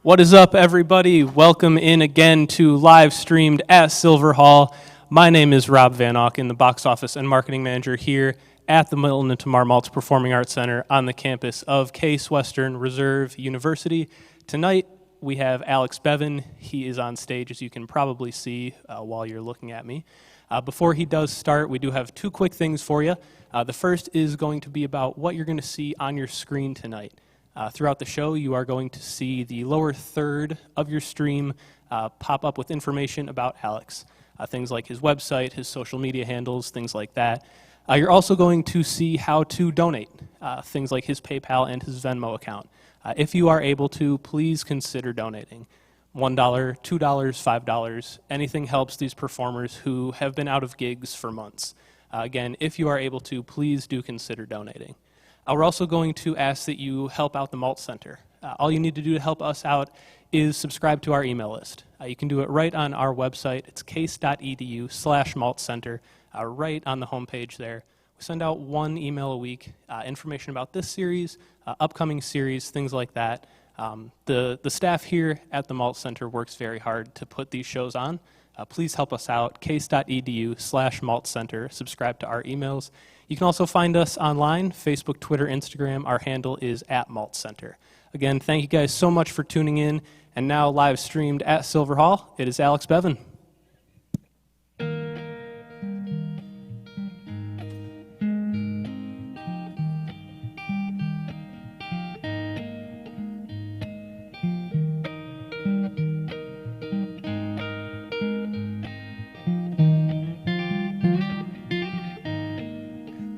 What is up, everybody? Welcome in again to Live Streamed at Silver Hall. My name is Rob Van Auken, the box office and marketing manager here at the Milton and Tamar Maltz Performing Arts Center on the campus of Case Western Reserve University. Tonight, we have Alex Bevan. He is on stage, as you can probably see while you're looking at me. Before he does start, we do have two quick things for you. The first is going to be about what you're going to see on your screen tonight. Throughout the show, you are going to see the lower third of your stream pop up with information about Alex. Things like his website, his social media handles, things like that. You're also going to see how to donate, things like his PayPal and his Venmo account. If you are able to, please consider donating. $1, $2, $5, anything helps these performers who have been out of gigs for months. Again, if you are able to, please do consider donating. We're also going to ask that you help out the Maltz Center. All you need to do to help us out is subscribe to our email list. You can do it right on our website. It's case.edu/MaltzCenter, right on the homepage there. We send out one email a week, information about this series, upcoming series, things like that. The staff here at the Maltz Center works very hard to put these shows on. Please help us out, case.edu/MaltzCenter. Subscribe to our emails. You can also find us online, Facebook, Twitter, Instagram. Our handle is @MaltzCenter. Again, thank you guys so much for tuning in. And now live streamed at Silver Hall, it is Alex Bevan.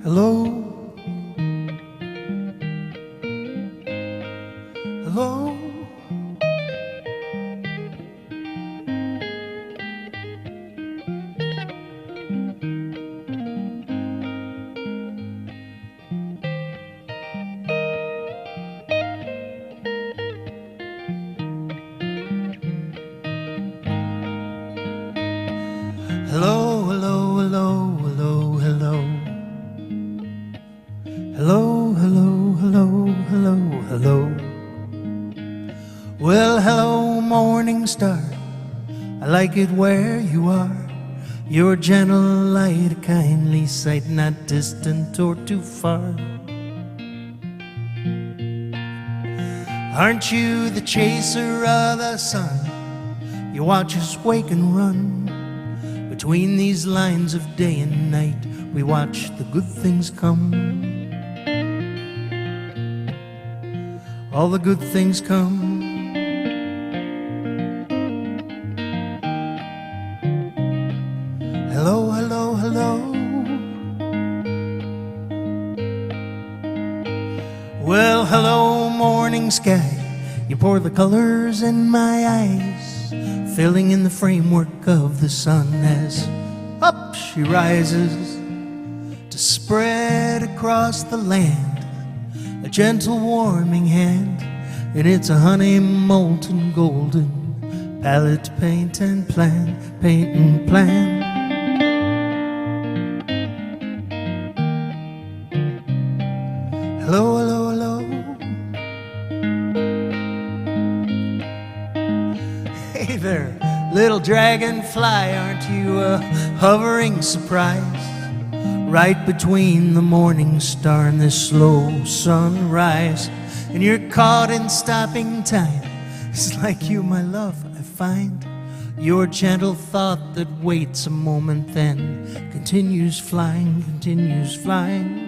Hello, hello, hello, hello, hello, hello, hello. Hello, hello, hello, hello, hello. Well, hello, morning star. I like it where you are. You're a gentle light, a kindly sight, not distant or too far. Aren't you the chaser of the sun? You watch us wake and run. Between these lines of day and night, we watch the good things come. All the good things come. Hello, hello, hello. Well, hello, morning sky. You pour the colors in my eyes, filling in the framework of the sun as up she rises to spread across the land. A gentle warming hand, and it's a honey molten golden palette paint and plan, paint and plan. Hello, hello, hello. Hey there, little dragonfly, aren't you a hovering surprise? Right between the morning star and this slow sunrise, and you're caught in stopping time. It's like you, my love, I find. Your gentle thought that waits a moment, then continues flying, continues flying.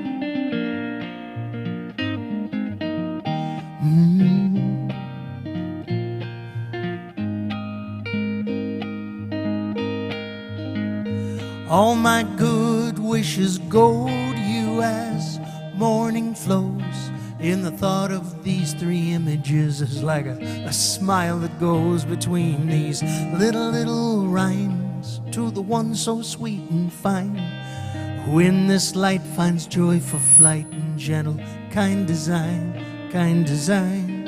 All my good wishes go to you as morning flows. In the thought of these three images is like a smile that goes between these little rhymes to the one so sweet and fine, who in this light finds joy for flight and gentle, kind design, kind design.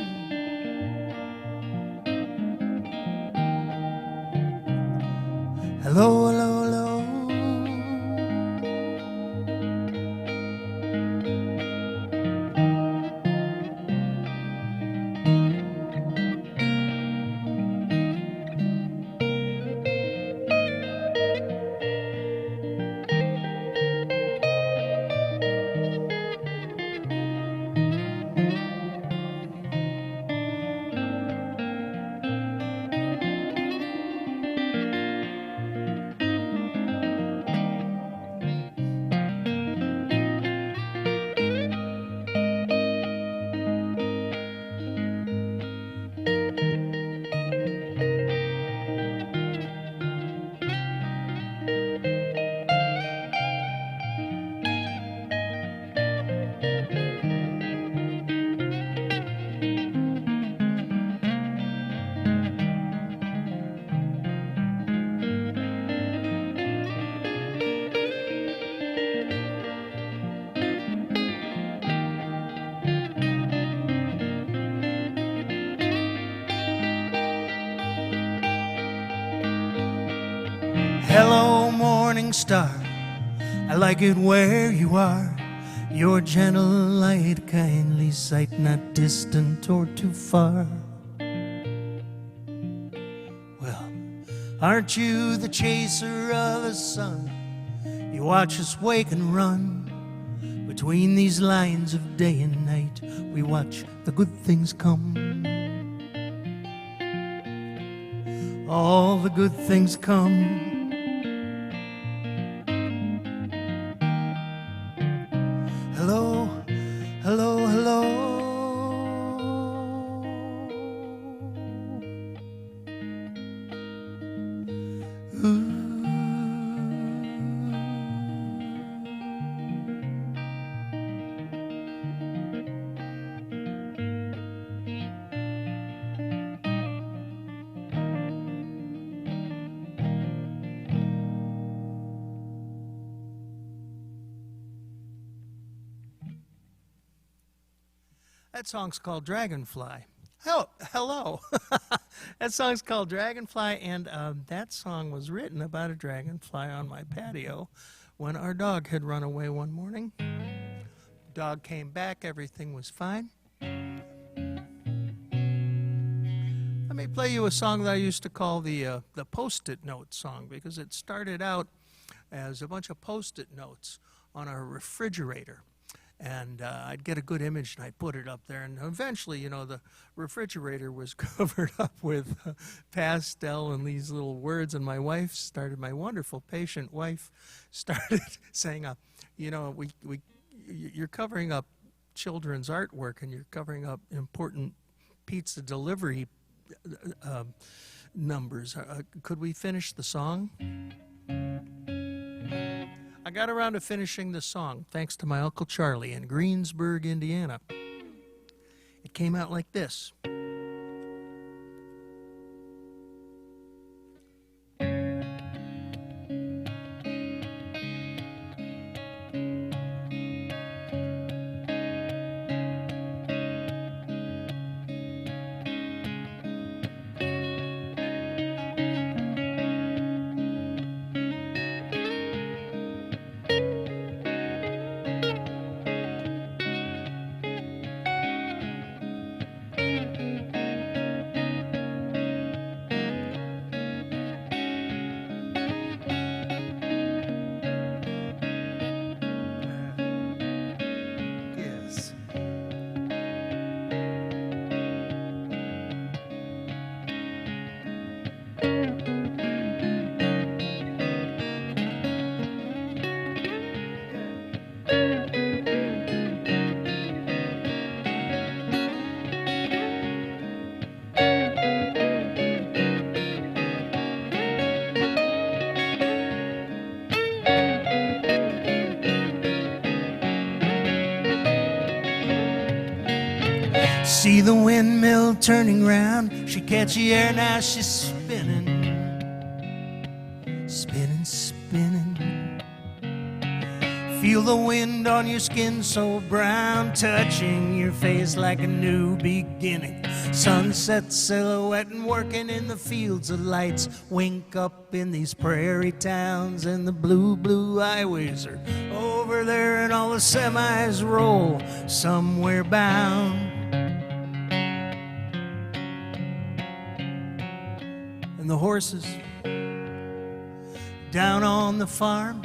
Hello, hello, hello. shining star. I like it where you are. Your gentle light, kindly sight, not distant or too far. Well, aren't you the chaser of the sun? You watch us wake and run. Between these lines of day and night, we watch the good things come. All the good things come. Hello, hello, hello. Ooh. That song's called Dragonfly. Oh, hello. That song's called Dragonfly, and that song was written about a dragonfly on my patio when our dog had run away one morning. Dog came back, everything was fine. Let me play you a song that I used to call the Post-it note song, because it started out as a bunch of Post-it notes on our refrigerator. And I'd get a good image and I'd put it up there. And eventually, you know, the refrigerator was covered up with pastel and these little words. And my wonderful patient wife started saying, you know, you're covering up children's artwork and you're covering up important pizza delivery numbers. Could we finish the song? I got around to finishing the song thanks to my Uncle Charlie in Greensburg, Indiana. It came out like this. See the windmill turning round, she catch the air, now she's spinning, spinning, spinning. Feel the wind on your skin so brown, touching your face like a new beginning. Sunset silhouette and working in the fields of lights, wink up in these prairie towns, and the blue, blue highways are over there, and all the semis roll somewhere bound. The horses down on the farm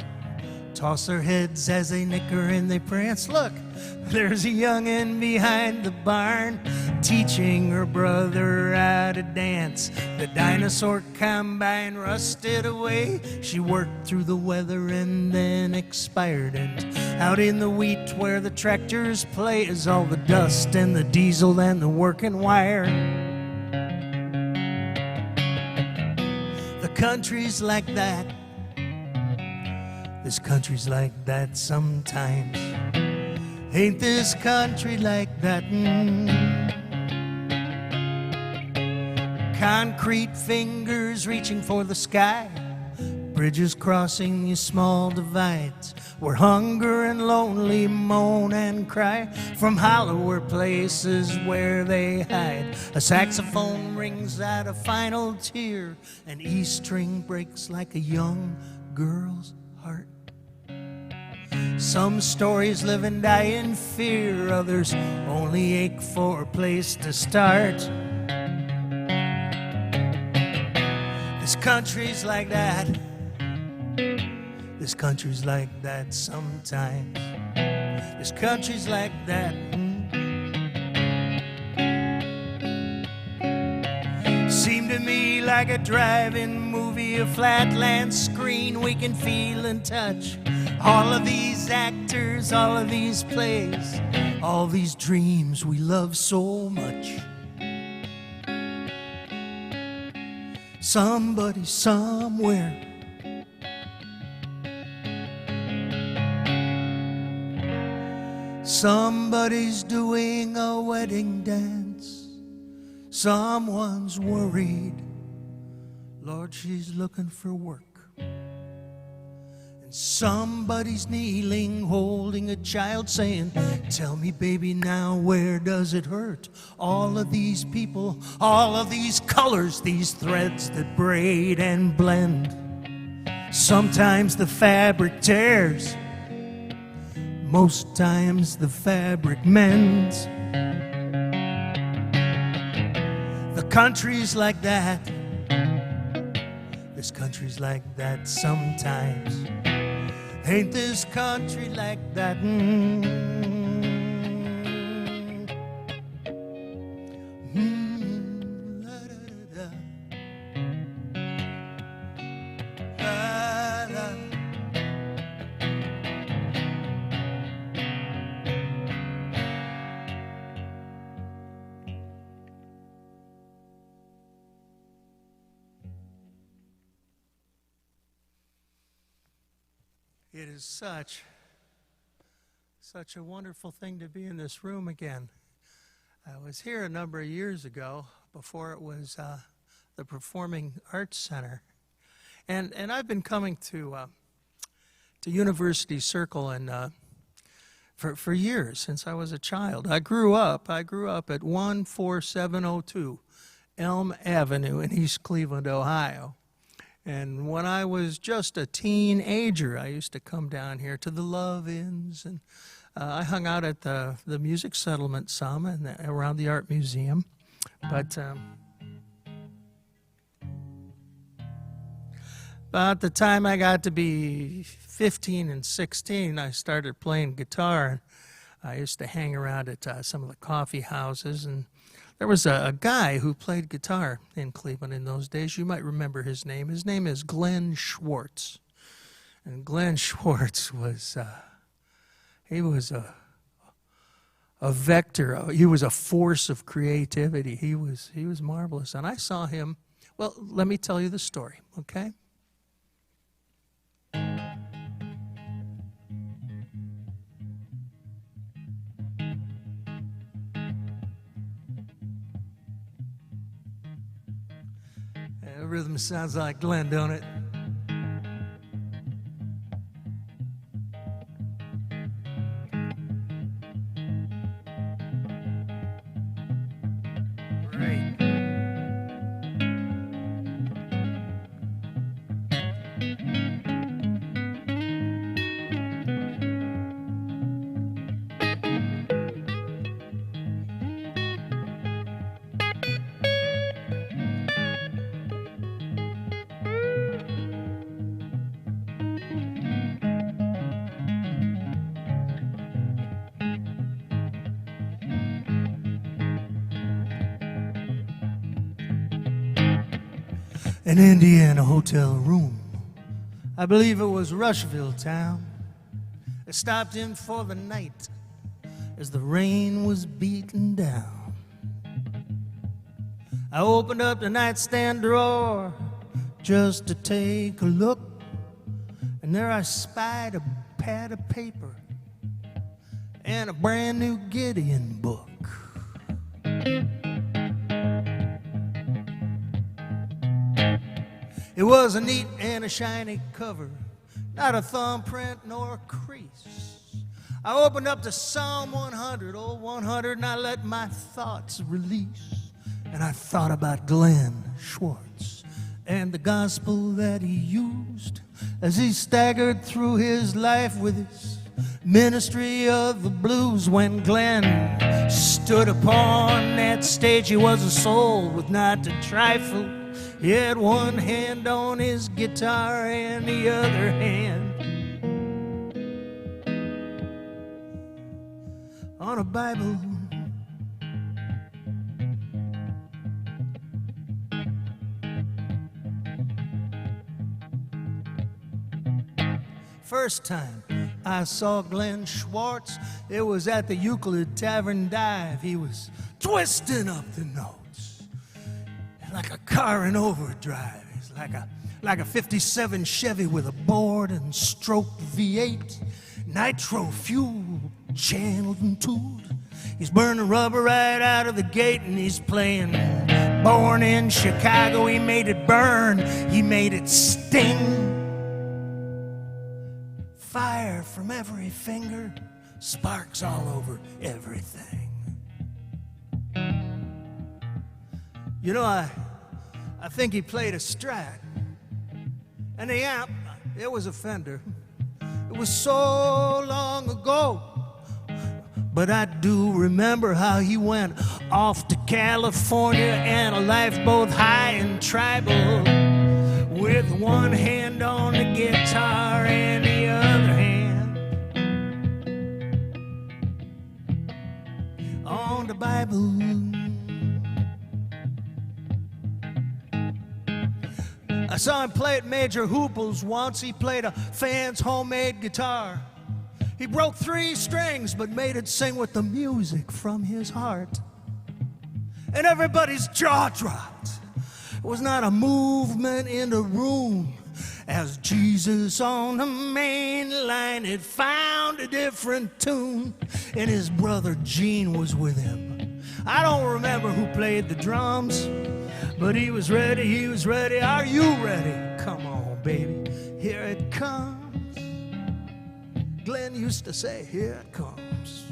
toss their heads as they nicker and they prance. Look, there's a youngin' behind the barn teaching her brother how to dance. The dinosaur combine rusted away. She worked through the weather and then expired. And out in the wheat where the tractors play is all the dust and the diesel and the working wire. Countries like that, this country's like that sometimes. Ain't this country like that? Concrete fingers reaching for the sky, bridges crossing these small divides, where hunger and lonely moan and cry from hollower places where they hide. A saxophone rings out a final tear, an E string breaks like a young girl's heart. Some stories live and die in fear, others only ache for a place to start. This country's like that. This country's like that sometimes. This country's like that. Seemed to me like a drive-in movie, a flatland screen we can feel and touch. All of these actors, all of these plays, all these dreams we love so much. Somebody somewhere somebody's doing a wedding dance. Someone's worried. Lord, she's looking for work. And somebody's kneeling, holding a child, saying, tell me, baby, now where does it hurt? All of these people, all of these colors, these threads that braid and blend. Sometimes the fabric tears. Most times the fabric mends. The country's like that. This country's like that sometimes. Ain't this country like that? La-da-da-da. La-da. It is such a wonderful thing to be in this room again. I was here a number of years ago, before it was the Performing Arts Center, and I've been coming to University Circle and for years, since I was a child. I grew up at 14702 Elm Avenue in East Cleveland, Ohio. And when I was just a teenager, I used to come down here to the Love-Ins, and I hung out at the Music Settlement some and around the Art Museum. But about the time I got to be 15 and 16, I started playing guitar. And I used to hang around at some of the coffee houses, and there was a guy who played guitar in Cleveland in those days. You might remember his name. His name is Glen Schwartz. And Glen Schwartz was, he was a vector. He was a force of creativity. He was marvelous. And I saw him, well, let me tell you the story, okay? The rhythm sounds like Glen, don't it? Great. An Indiana hotel room, I believe it was Rushville town. I stopped in for the night as the rain was beating down. I opened up the nightstand drawer just to take a look, and there I spied a pad of paper and a brand new Gideon book. It was a neat and a shiny cover, not a thumbprint nor a crease. I opened up to Psalm 100, old 100, and I let my thoughts release. And I thought about Glen Schwartz and the gospel that he used as he staggered through his life with his ministry of the blues. When Glen stood upon that stage, he was a soul with not to trifle. He had one hand on his guitar and the other hand on a Bible. First time I saw Glen Schwartz, it was at the Euclid Tavern Dive. He was twisting up the notes like a car in overdrive. He's like a 57 Chevy with a bored and stroked V8, nitro fuel channeled and tooled. He's burning rubber right out of the gate, and he's playing Born in Chicago. He made it burn, he made it sting. Fire from every finger, sparks all over everything. You know, I think he played a Strat, and the amp, it was a Fender. It was so long ago, but I do remember how he went off to California and a life both high and tribal, with one hand on the guitar and the other hand on the Bible. I saw him play at Major Hoople's once. He played a fan's homemade guitar. He broke 3 strings but made it sing with the music from his heart. And everybody's jaw dropped. It was not a movement in the room as Jesus on the main line had found a different tune, and his brother Gene was with him. I don't remember who played the drums, but he was ready, he was ready. Are you ready? Come on, baby, here it comes. Glen used to say, here it comes.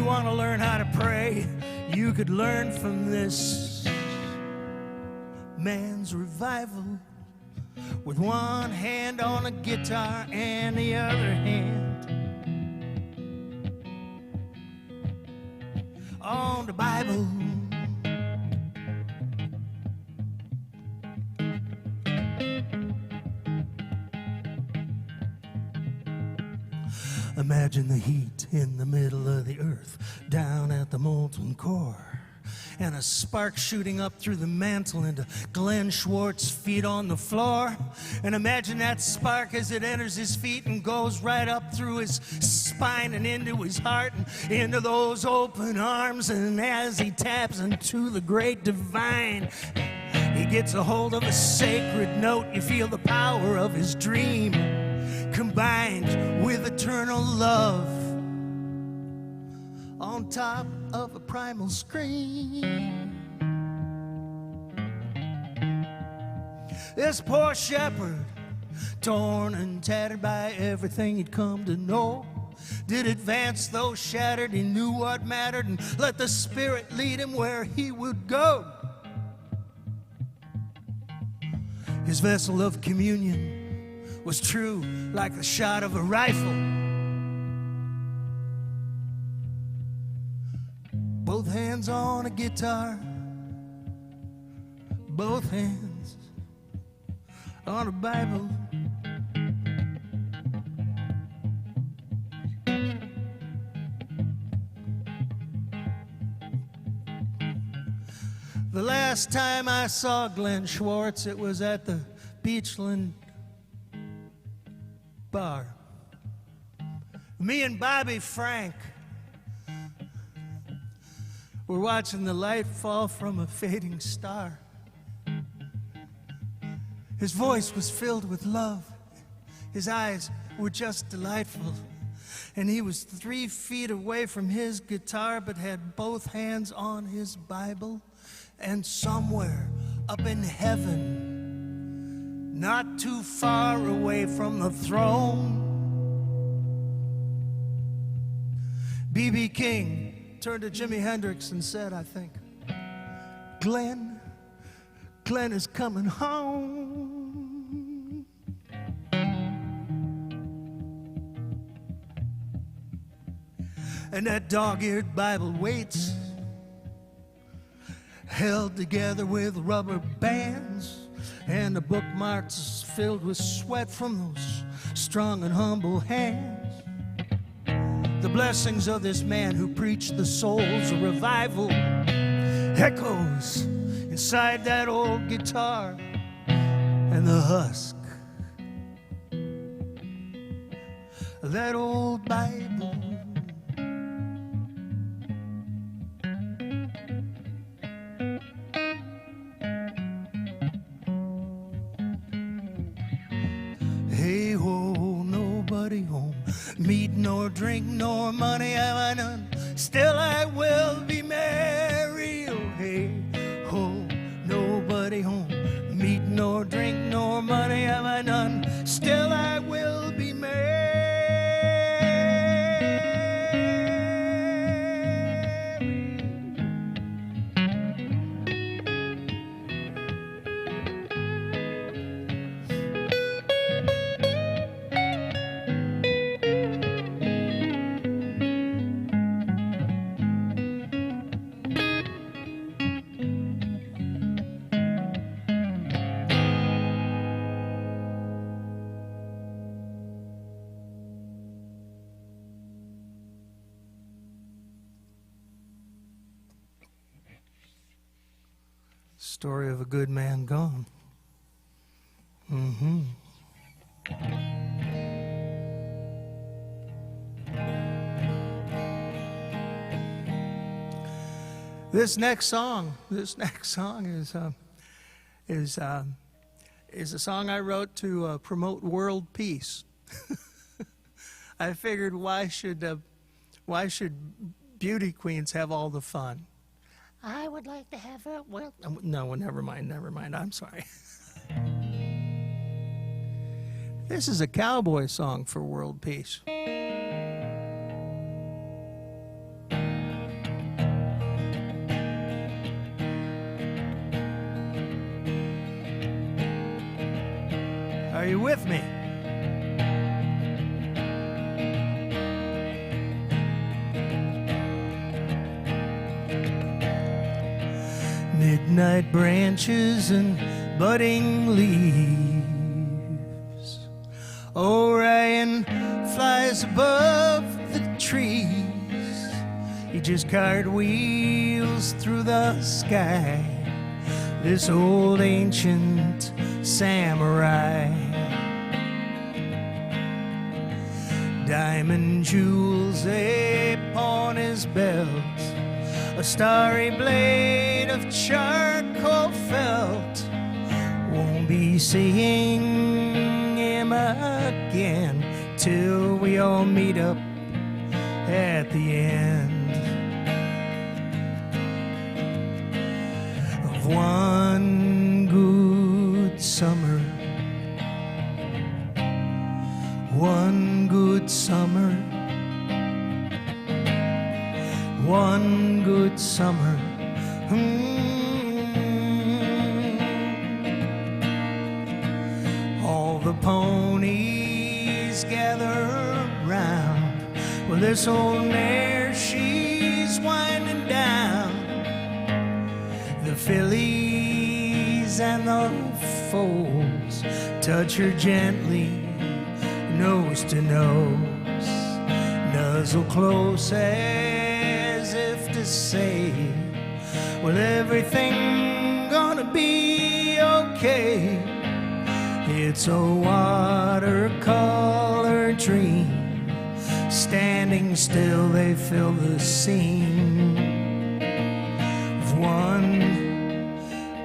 Want to learn how to pray, you could learn from this man's revival, with one hand on a guitar and the other hand on the Bible. Imagine the heat in the middle of the earth, down at the molten core, and a spark shooting up through the mantle into Glen Schwartz's feet on the floor. And imagine that spark as it enters his feet and goes right up through his spine and into his heart and into those open arms. And as he taps into the great divine, he gets a hold of a sacred note. You feel the power of his dream combined with eternal love on top of a primal scream. This poor shepherd, torn and tattered by everything he'd come to know, did advance though shattered. He knew what mattered and let the Spirit lead him where he would go. His vessel of communion was true like the shot of a rifle. Both hands on a guitar, both hands on a Bible. The last time I saw Glen Schwartz, it was at the Beachland bar. Me and Bobby Frank were watching the light fall from a fading star. His voice was filled with love. His eyes were just delightful. And he was 3 feet away from his guitar, but had both hands on his Bible. And somewhere up in heaven, not too far away from the throne, B.B. King turned to Jimi Hendrix and said, I think, Glen is coming home. And that dog-eared Bible waits, held together with rubber bands, and the bookmarks filled with sweat from those strong and humble hands. The blessings of this man who preached the soul's revival echoes inside that old guitar and the husk of that old Bible. Hey ho, nobody home, meat nor drink nor money have I none, still I will be merry. Oh hey ho, nobody home, meat nor drink nor money have I none, still I will be merry. Story of a good man gone. This next song is a song I wrote to promote world peace. I figured why should beauty queens have all the fun? I would like to have it. Well, no, never mind. I'm sorry. This is a cowboy song for world peace. Are you with me? Midnight branches and budding leaves. Orion flies above the trees. He just cartwheels through the sky. This old ancient samurai. Diamond jewels upon his belt, a starry blade of charcoal felt. Won't be seeing him again till we all meet up at the end of one good summer. One good summer. One good summer. All the ponies gather round. Well, this old mare, she's winding down. The fillies and the foals touch her gently, nose to nose, nuzzle close as if to say, Well, everything gonna be okay. It's a watercolor dream. Standing still, they fill the scene of one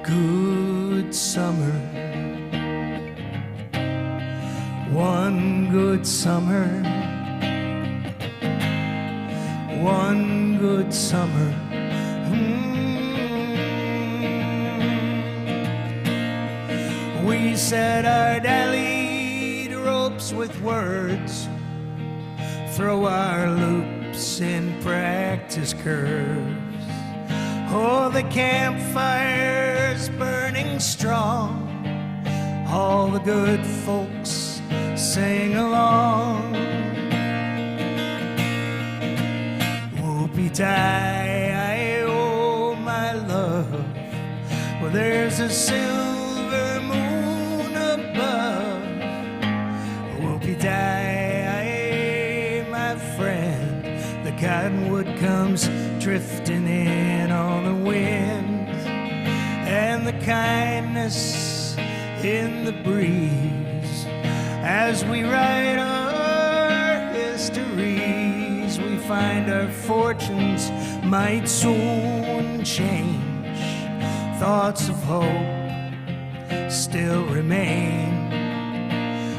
good summer. One good summer. One good summer. We set our dallied ropes with words, throw our loops in practice curves. Oh, the campfire's burning strong. All the good folks sing along. Whoopie-tie, oh my love. Well, there's a silver moon above. Whoopie-tie, my friend. The cottonwood comes drifting in on the wind, and the kindness in the breeze. As we write our histories, we find our fortunes might soon change. Thoughts of hope still remain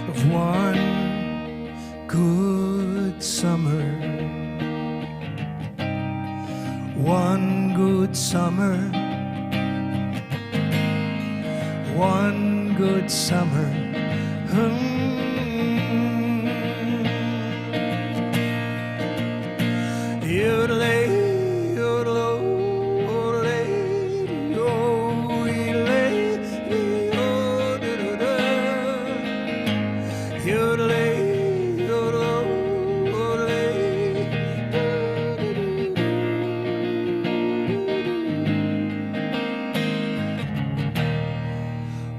of one good summer. One good summer. One good summer. Yodelay, yodelo, yodelay, yodelay, yodelay, yodelay, yodelo, yodelay.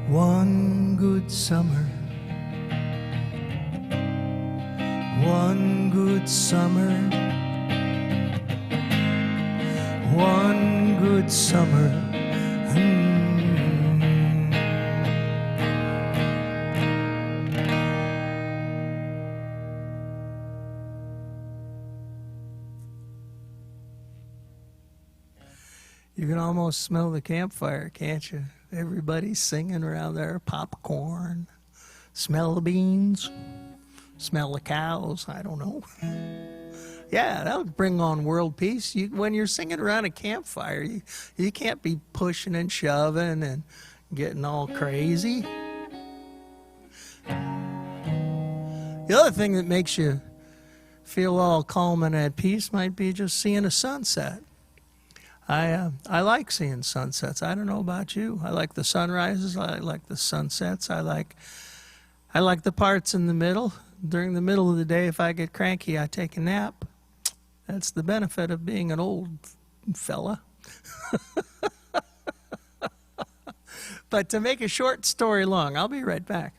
One good summer. One good summer. One good summer. You can almost smell the campfire, can't you? Everybody's singing around there. Popcorn. Smell the beans. Smell the cows. I don't know. Yeah, that would bring on world peace. When you're singing around a campfire, you can't be pushing and shoving and getting all crazy. The other thing that makes you feel all calm and at peace might be just seeing a sunset. I like seeing sunsets. I don't know about you. I like the sunrises. I like the sunsets. I like the parts in the middle. During the middle of the day, if I get cranky, I take a nap. That's the benefit of being an old fella. But to make a short story long, I'll be right back.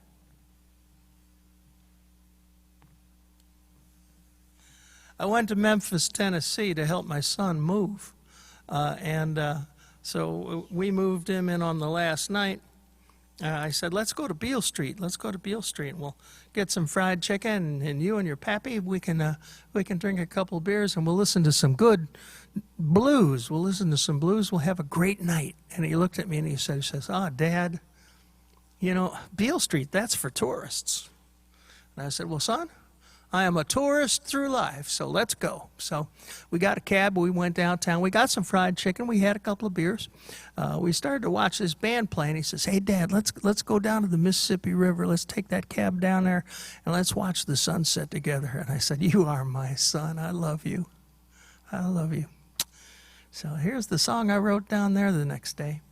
I went to Memphis, Tennessee to help my son move. So we moved him in on the last night. I said, let's go to Beale Street. Let's go to Beale Street. We'll get some fried chicken, and you and your pappy, we can drink a couple beers, and we'll listen to some good blues. We'll listen to some blues. We'll have a great night. And he looked at me and he says, Dad, you know, Beale Street, that's for tourists. And I said, well, son, I am a tourist through life, so let's go. So we got a cab, we went downtown, we got some fried chicken, we had a couple of beers. We started to watch this band play, and he says, hey, Dad, let's go down to the Mississippi River, let's take that cab down there, and let's watch the sunset together. And I said, you are my son, I love you. I love you. So here's the song I wrote down there the next day.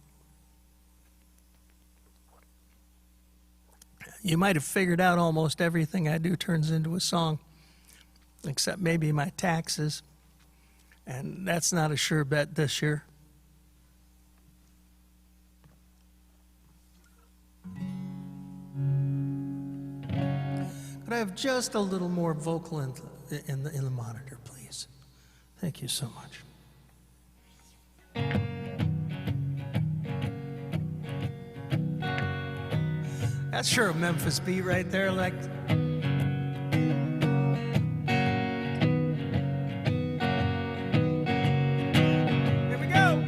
You might have figured out almost everything I do turns into a song, except maybe my taxes, and that's not a sure bet this year. Could I have just a little more vocal in the monitor, please? Thank you so much. That's sure a Memphis beat right there, like. Here we go.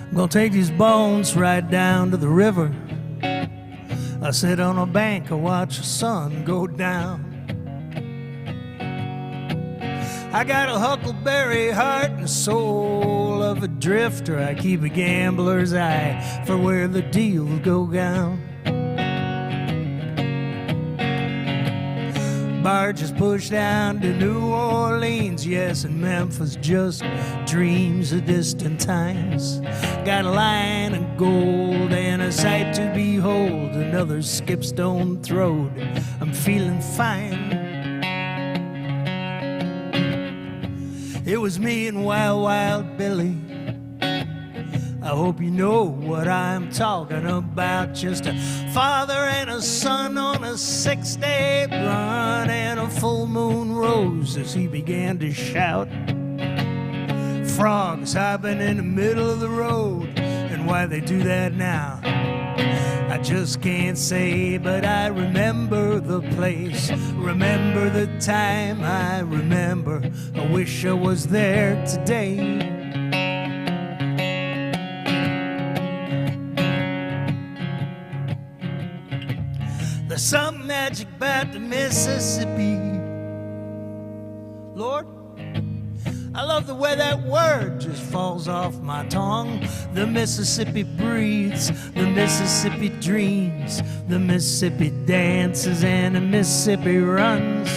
I'm gonna take these bones right down to the river. I sit on a bank, I watch the sun go down. I got a huckleberry heart and the soul of a drifter. I keep a gambler's eye for where the deals go down. Barges push down to New Orleans, yes, and Memphis just dreams of distant times. Got a line of gold and a sight to behold, another skipstone throwed, I'm feeling fine. It was me and Wild Wild Billy, I hope you know what I'm talking about. Just a father and a son on a 6-day run, and a full moon rose as he began to shout. Frogs hopping in the middle of the road, and why they do that now, I just can't say, but I remember the place, remember the time, I remember, I wish I was there today. There's something magic about the Mississippi, Lord. I love the way that word just falls off my tongue. The Mississippi breathes, the Mississippi dreams, the Mississippi dances, and the Mississippi runs.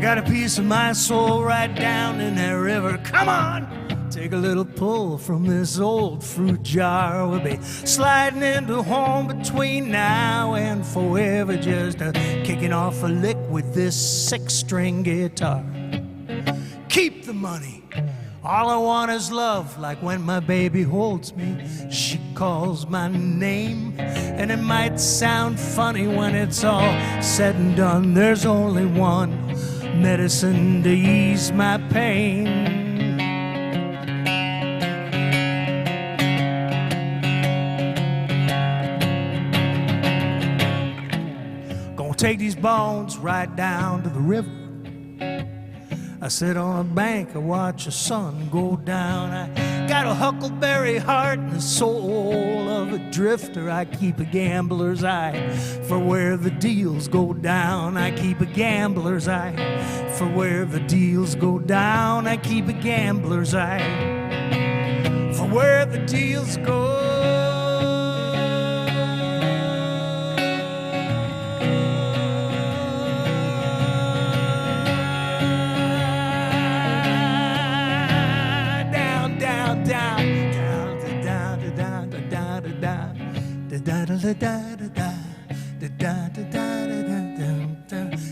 Got a piece of my soul right down in that river. Come on, take a little pull from this old fruit jar. We'll be sliding into home between now and forever, just kicking off a lick with this 6-string guitar. Keep the money. All I want is love, like when my baby holds me, she calls my name. And it might sound funny when it's all said and done, there's only one medicine to ease my pain. Gonna take these bones right down to the river. I sit on a bank, I watch the sun go down. I got a huckleberry heart and the soul of a drifter. I keep a gambler's eye for where the deals go down. I keep a gambler's eye for where the deals go down. I keep a gambler's eye for where the deals go.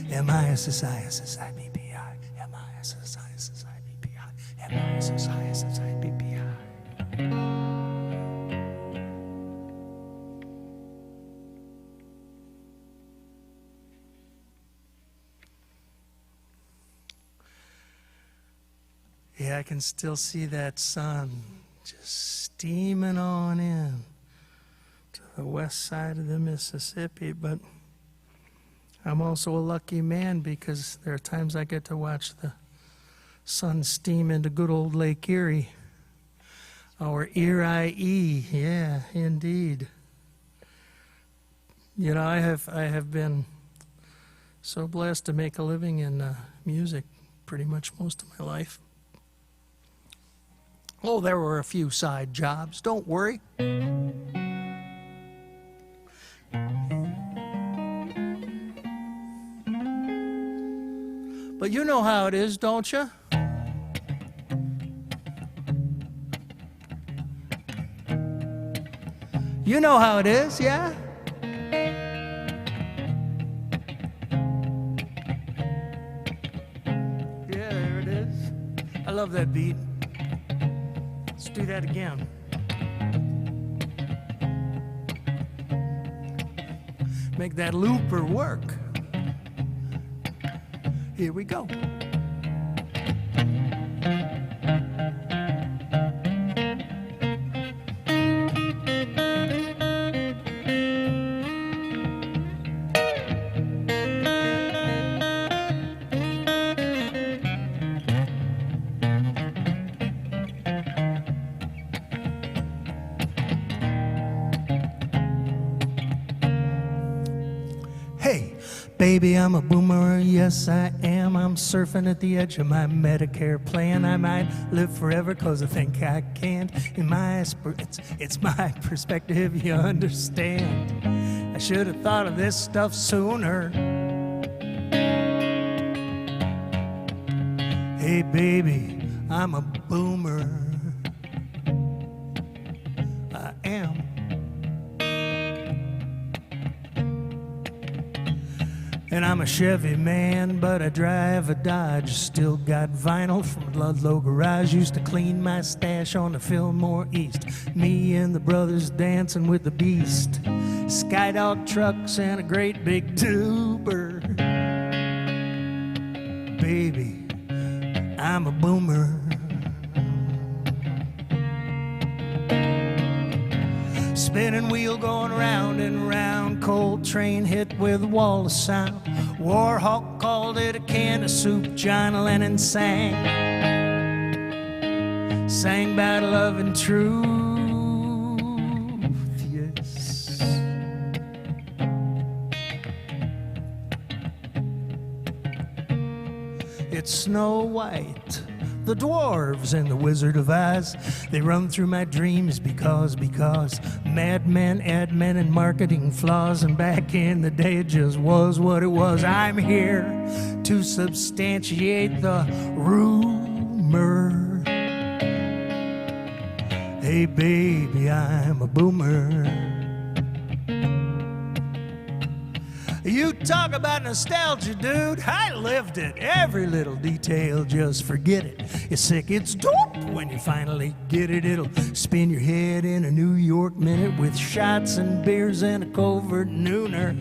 M-I-S-S-I-S-S-I-B-P-I M-I-S-S-I-S-S-I-B-P-I M-I-S-S-I-S-S-I-B-P-I. Yeah, I can still see that sun just steaming on in to the west side of the Mississippi, but I'm also a lucky man because there are times I get to watch the sun steam into good old Lake Erie, or Erie, yeah, indeed. You know, I have been so blessed to make a living in music pretty much most of my life. Oh, there were a few side jobs, don't worry. But you know how it is, don't you? You know how it is, yeah? Yeah, there it is. I love that beat. Let's do that again. Make that looper work. Here we go. Hey, baby, I'm a boomer, yes I am. I'm surfing at the edge of my Medicare plan. I might live forever cause I think I can. It's my perspective, you understand. I should have thought of this stuff sooner. Hey baby, I'm a boomer. I am. And I'm a Chevy man, but I drive a Dodge. Still got vinyl from Ludlow Garage. Used to clean my stash on the Fillmore East. Me and the brothers dancing with the beast. Skydog trucks and a great big tuber. Baby, I'm a boomer. Spinning wheel going round and round. Cold train hit with a wall of sound. Warhawk called it a can of soup. John Lennon sang about love and truth, yes. It's Snow White, the dwarves, and the Wizard of Oz. They run through my dreams because madmen, admen, and marketing flaws. And back in the day it just was what it was. I'm here to substantiate the rumor. Hey baby, I'm a boomer. You talk about nostalgia, dude. I lived it. Every little detail, just forget it. It's sick, it's dope when you finally get it. It'll spin your head in a New York minute with shots and beers and a covert nooner.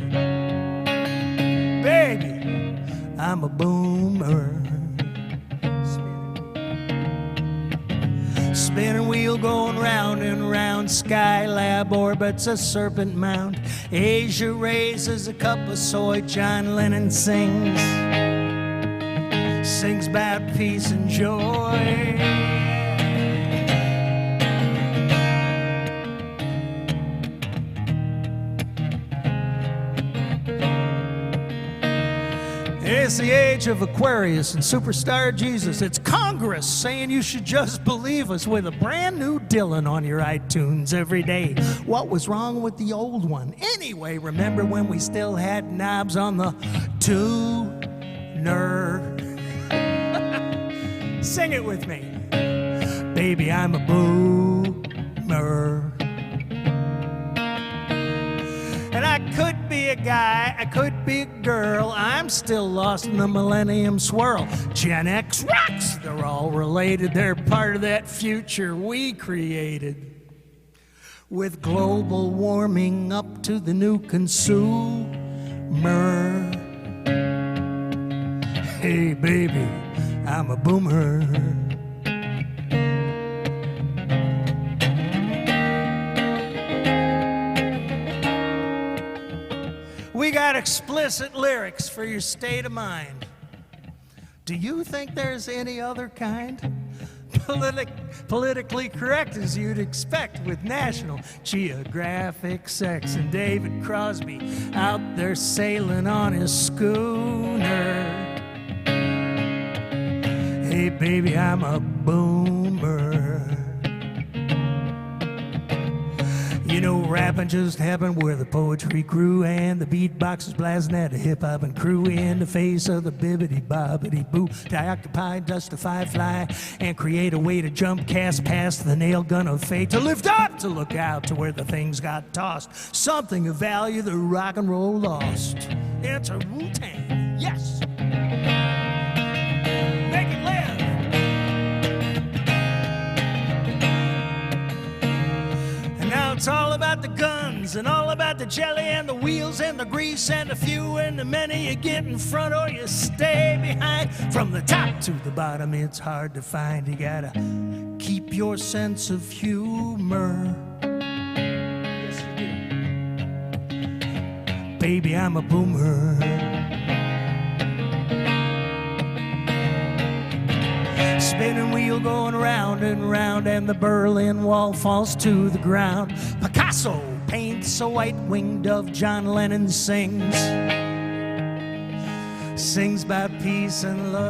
Baby, I'm a boomer. Spinning wheel going round and round. Skylab orbits a serpent mound. Asia raises a cup of soy. John Lennon sings about peace and joy. It's the age of Aquarius and superstar Jesus. It's Congress saying you should just believe us with a brand new Dylan on your iTunes every day. What was wrong with the old one? Anyway, remember when we still had knobs on the tuner? Sing it with me. Baby, I'm a boomer. And I could be a guy, I could be a girl. I'm still lost in the millennium swirl. Gen X rocks, they're all related. They're part of that future we created. With global warming up to the new consumer. Hey baby, I'm a boomer. We got explicit lyrics for your state of mind. Do you think there's any other kind? Politically correct as you'd expect with National Geographic sex and David Crosby out there sailing on his schooner. Hey baby, I'm a boomer. You know, rapping just happened where the poetry grew and the beatbox is blasting at a hip-hop and crew in the face of the bibbity-bobbity-boo to occupy, justify, fly, and create a way to jump, cast past the nail gun of fate, to lift up, to look out to where the things got tossed, something of value that rock and roll lost. It's a Wu-Tang, yes. Make it live. Now it's all about the guns and all about the jelly and the wheels and the grease and the few and the many. You get in front or you stay behind. From the top to the bottom, it's hard to find. You gotta keep your sense of humor. Yes, you do. Baby, I'm a boomer. Spinning wheel going round and round, and the Berlin Wall falls to the ground. Picasso paints a white-winged dove. John Lennon sings about peace and love.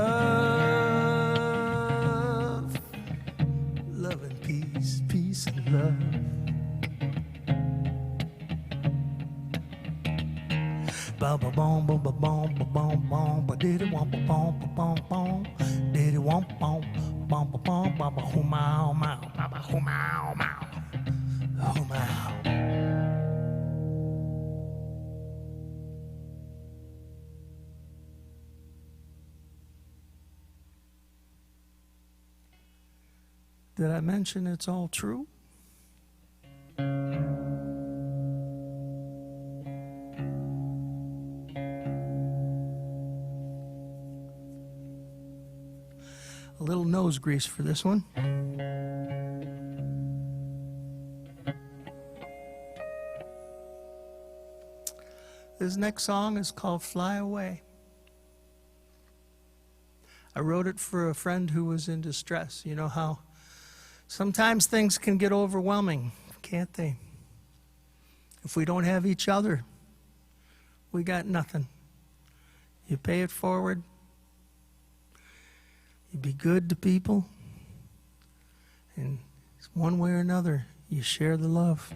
Love and peace, peace and love. Ba ba bom ba ba bom ba bom bom ba diddy wom ba bom ba bom bom diddy wom bom bom ba bom ba ba hoo mow mow ba ba hoo mow mow hoo mow. Did I mention it's all true? A little nose grease for this one. This next song is called Fly Away. I wrote it for a friend who was in distress. You know how sometimes things can get overwhelming, can't they? If we don't have each other, we got nothing. You pay it forward. You be good to people, and one way or another, you share the love.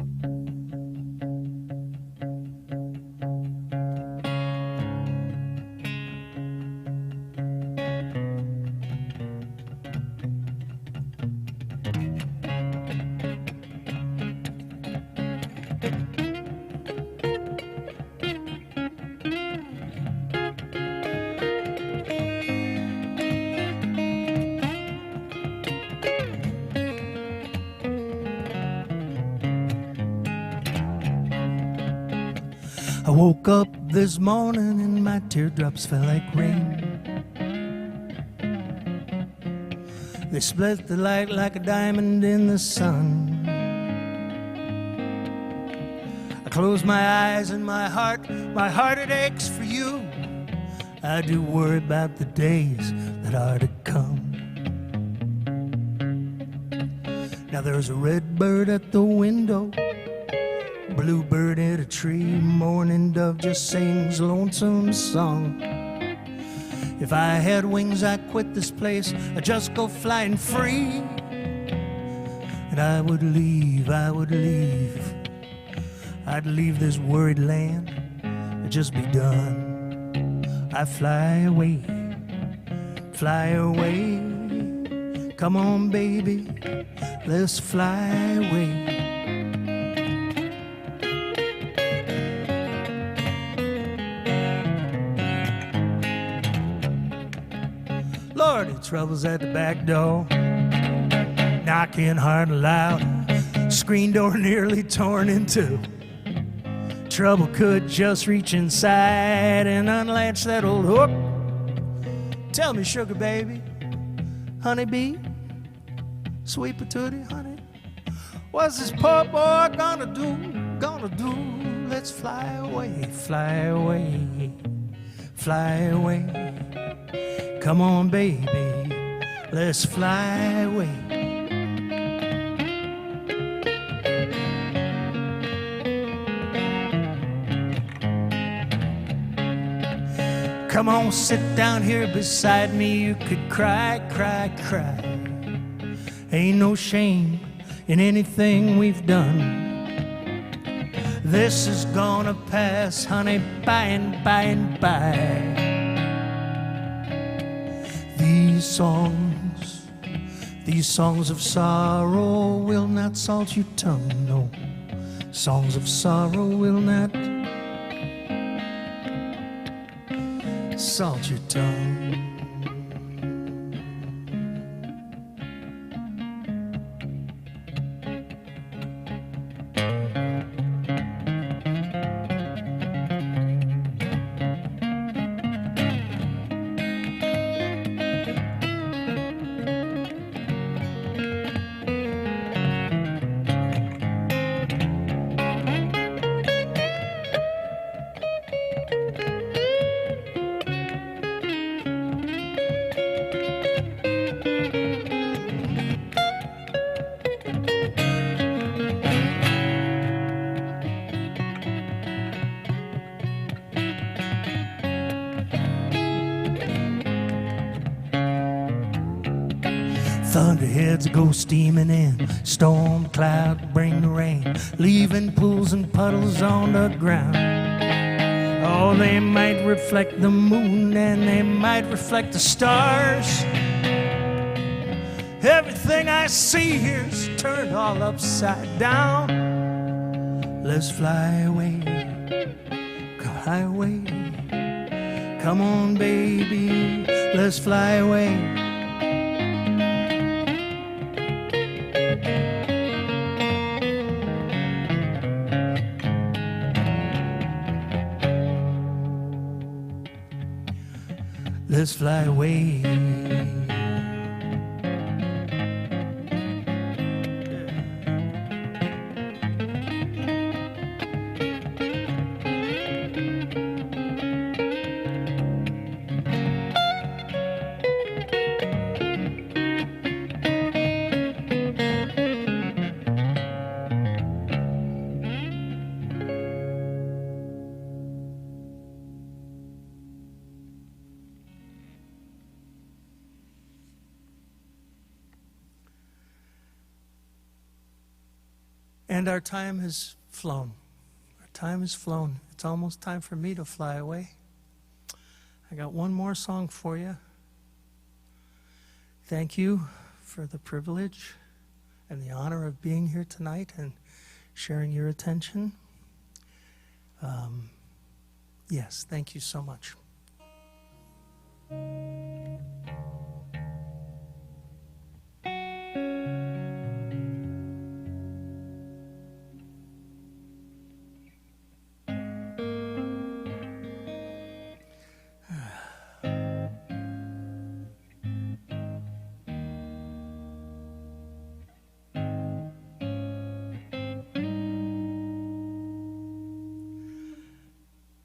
I woke up this morning and my teardrops fell like rain. They split the light like a diamond in the sun. I close my eyes and my heart it aches for you. I do worry about the days that are to come. Now there's a red bird at the window, bluebird in a tree, mourning dove just sings a lonesome song. If I had wings, I'd quit this place. I'd just go flying free. And I would leave, I'd leave this worried land. It'd just be done. I'd fly away. Come on, baby, let's fly away. Lordy, trouble's at the back door, knocking hard and loud, screen door nearly torn in two. Trouble could just reach inside and unlatch that old hook. Tell me, sugar baby, honeybee, sweet patootie, honey, what's this poor boy gonna do? Let's fly away. Come on, baby, let's fly away. Come on, sit down here beside me. You could cry. Ain't no shame in anything we've done. This is gonna pass, honey, by and by. These songs of sorrow will not salt your tongue, no. Songs of sorrow will not salt your tongue. Thunderheads go steaming in, storm cloud bring the rain, leaving pools and puddles on the ground. Oh, they might reflect the moon and they might reflect the stars. Everything I see here's turned all upside down. Let's fly away, highway. Come on, baby, let's fly away. Let's fly away. And our time has flown. Our time has flown. It's almost time for me to fly away. I got one more song for you. Thank you for the privilege and the honor of being here tonight and sharing your attention. Yes, thank you so much.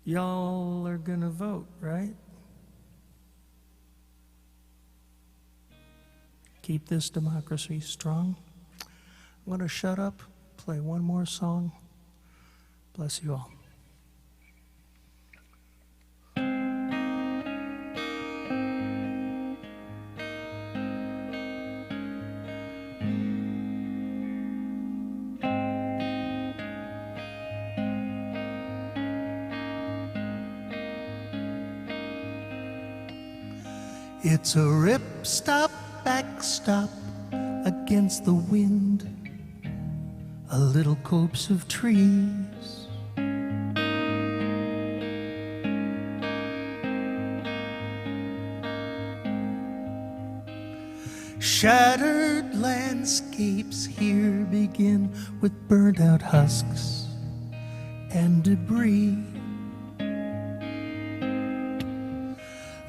Y'all are gonna vote, right? Keep this democracy strong. I'm gonna shut up, play one more song. Bless you all. It's a rip-stop, backstop against the wind, a little copse of trees. Shattered landscapes here begin with burnt-out husks and debris.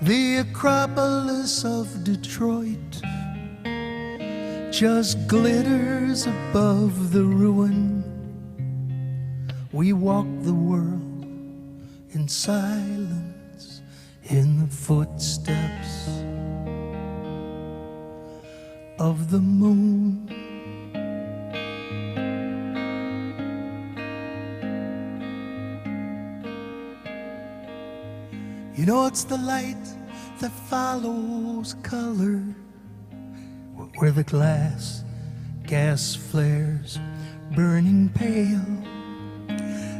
The Acropolis of Detroit just glitters above the ruin. We walk the world in silence, in the footsteps of the moon. You know it's the light that follows color, where the gas flares burning pale,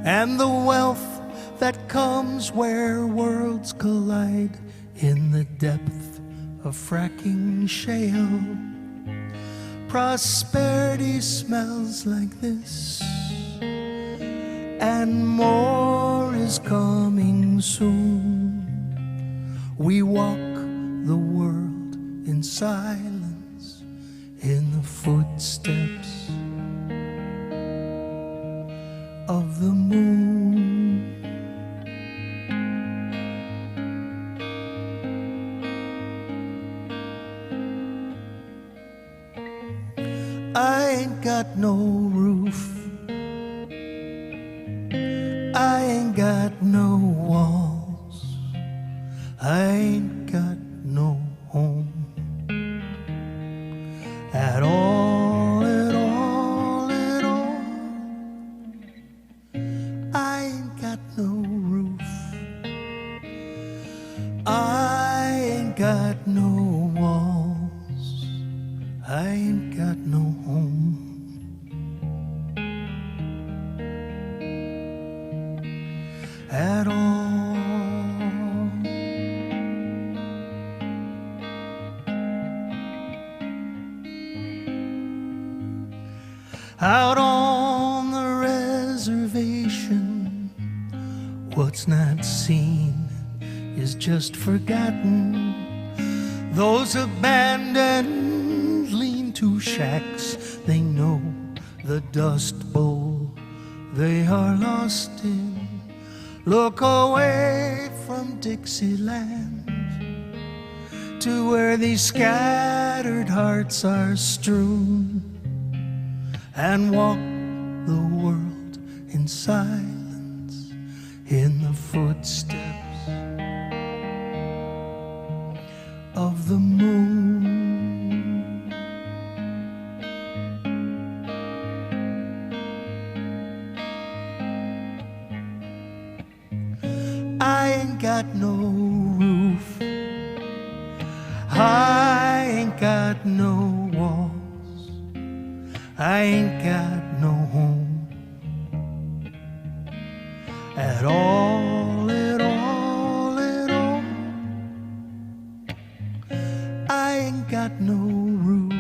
and the wealth that comes where worlds collide in the depth of fracking shale. Prosperity smells like this, and more is coming soon. We walk the world in silence, in the footsteps of the moon. I ain't got no roof, I ain't got no walls, I ain't got no home at all, at all, at all. I ain't got no roof, I ain't got no walls, I ain't got no home at all. Out on the reservation, what's not seen is just forgotten. Those abandoned lean-to shacks, they know the dust bowl they are lost in. Look away from Dixieland to where these scattered hearts are strewn, and walk the world in silence, in the footsteps of the moon. I ain't got no roof, I ain't got no walls, I ain't got no home at all, at all, at all. I ain't got no roof,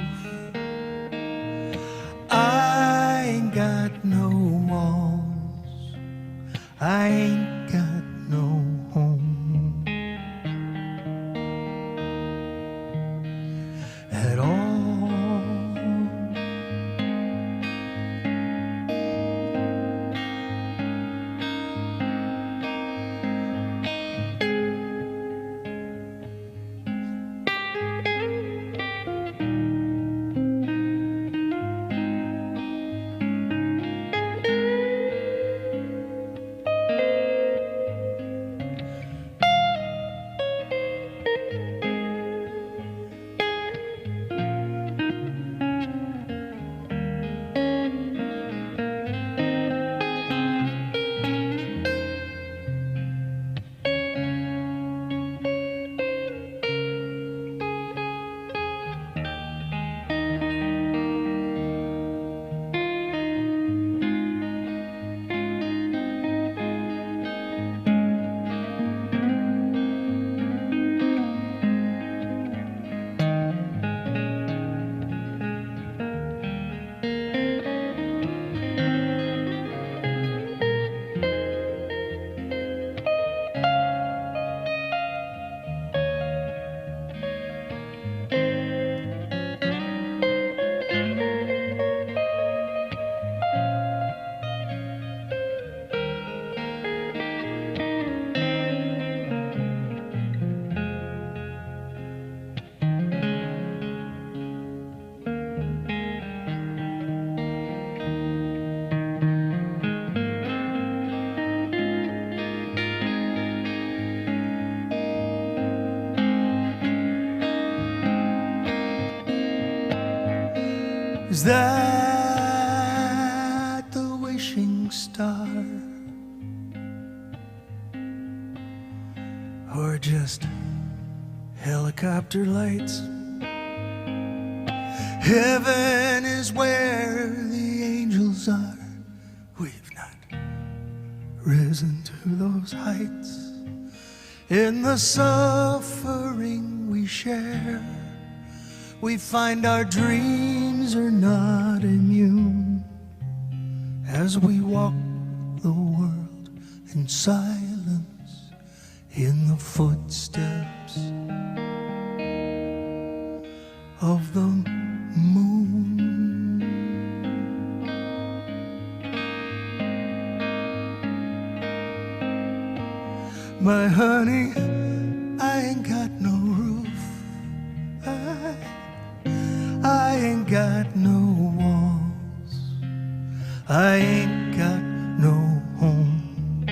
I ain't got no walls, I ain't got no home at all. that the wishing star? Or just helicopter lights? Heaven is where the angels are. We've not risen to those heights. In the suffering we share, we find our dreams are not immune. As we walk the world in silence, in the footsteps of the moon. My honey, I ain't got no roof. I ain't got no walls. I ain't got no home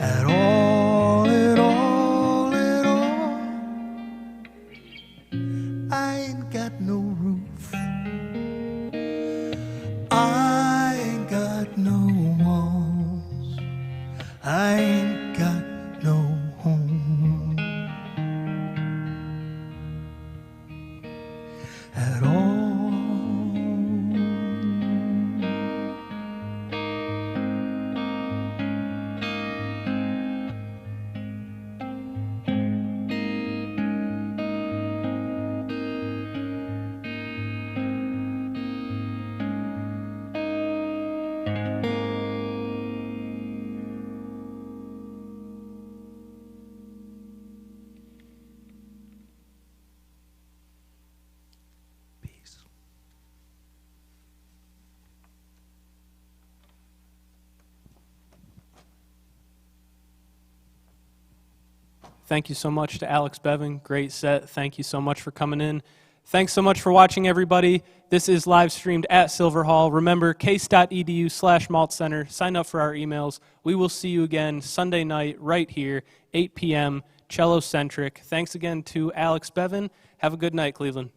at all, at all, at all. I ain't got no roof. I ain't got no walls. I ain't got no home at all. Thank you so much to Alex Bevan. Great set. Thank you so much for coming in. Thanks so much for watching, everybody. This is live streamed at Silver Hall. Remember, case.edu/Maltz Center. Sign up for our emails. We will see you again Sunday night right here, 8 p.m., cello-centric. Thanks again to Alex Bevan. Have a good night, Cleveland.